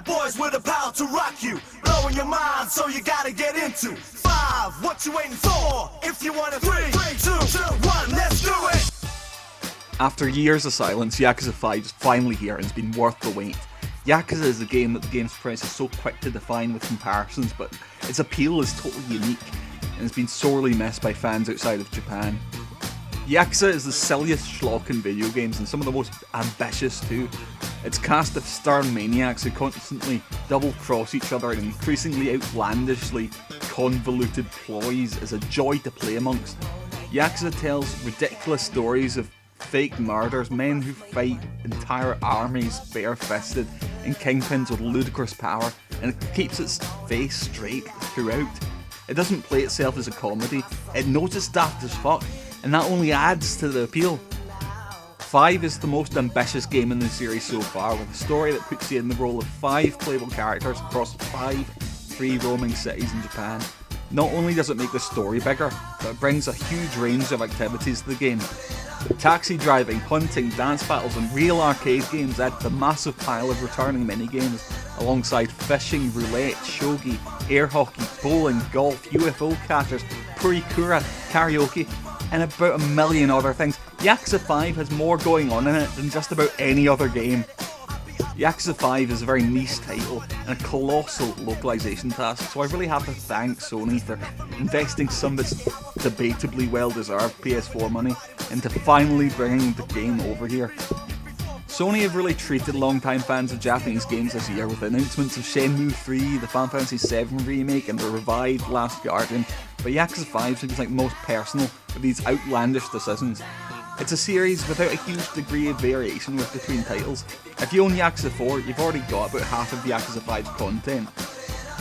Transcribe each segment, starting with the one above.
bad boys with the power to rock you, blowing your mind, so you gotta get into 5. What you waiting for? If you want it, 3, 2, 1, let's do it. After years of silence, Yakuza 5 is finally here and it's been worth the wait. Yakuza is a game that the game's press is so quick to define with comparisons, but its appeal is totally unique and has been sorely missed by fans outside of Japan. Yakuza is the silliest schlock in video games and some of the most ambitious too. Its cast of stern maniacs who constantly double-cross each other in increasingly outlandishly convoluted ploys is a joy to play amongst. Yakuza tells ridiculous stories of fake murders, men who fight entire armies bare-fisted, and kingpins with ludicrous power, and it keeps its face straight throughout. It doesn't play itself as a comedy, it knows it's daft as fuck, and that only adds to the appeal. 5 is the most ambitious game in the series so far, with a story that puts you in the role of 5 playable characters across 5 free roaming cities in Japan. Not only does it make the story bigger, but it brings a huge range of activities to the game. Taxi driving, hunting, dance battles and real arcade games add to the massive pile of returning minigames, alongside fishing, roulette, shogi, air hockey, bowling, golf, UFO catchers, purikura, karaoke, and about a million other things. Yakuza 5 has more going on in it than just about any other game. Yakuza 5 is a very niche title and a colossal localization task, so I really have to thank Sony for investing some of its debatably well-deserved PS4 money into finally bringing the game over here. Sony have really treated long-time fans of Japanese games this year with announcements of Shenmue 3, the Final Fantasy VII remake and the revived Last Guardian, but Yakuza 5 seems like the most personal of these outlandish decisions. It's a series without a huge degree of variation between titles. If you own Yakuza 4, you've already got about half of Yakuza 5's content.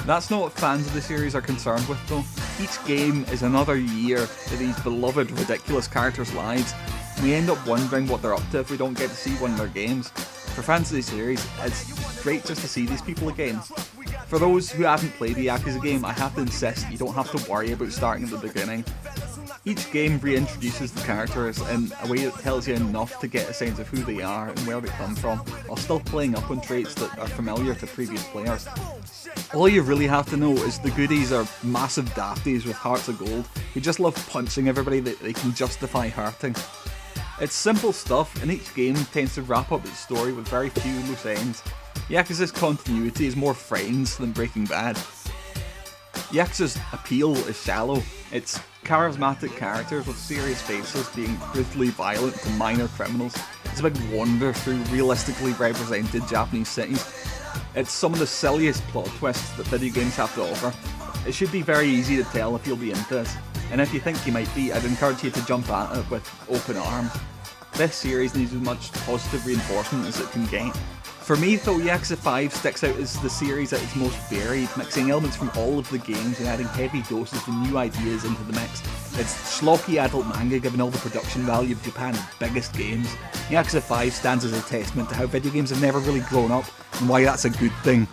That's not what fans of the series are concerned with though. Each game is another year of these beloved, ridiculous characters' lives, and we end up wondering what they're up to if we don't get to see one of their games. For fans of the series, it's great just to see these people again. For those who haven't played the Yakuza game, I have to insist you don't have to worry about starting at the beginning. Each game reintroduces the characters in a way that tells you enough to get a sense of who they are and where they come from, while still playing up on traits that are familiar to previous players. All you really have to know is the goodies are massive dafties with hearts of gold who just love punching everybody that they can justify hurting. It's simple stuff, and each game tends to wrap up its story with very few loose ends. Yakuza's continuity is more Friends than Breaking Bad. Yakuza's appeal is shallow. It's charismatic characters with serious faces being brutally violent to minor criminals. It's a big wander through realistically represented Japanese cities. It's some of the silliest plot twists that video games have to offer. It should be very easy to tell if you'll be into this, and if you think you might be, I'd encourage you to jump at it with open arms. This series needs as much positive reinforcement as it can get. For me though, Yakuza 5 sticks out as the series at its most varied, mixing elements from all of the games and adding heavy doses of new ideas into the mix. It's schlocky adult manga given all the production value of Japan's biggest games. Yakuza 5 stands as a testament to how video games have never really grown up and why that's a good thing.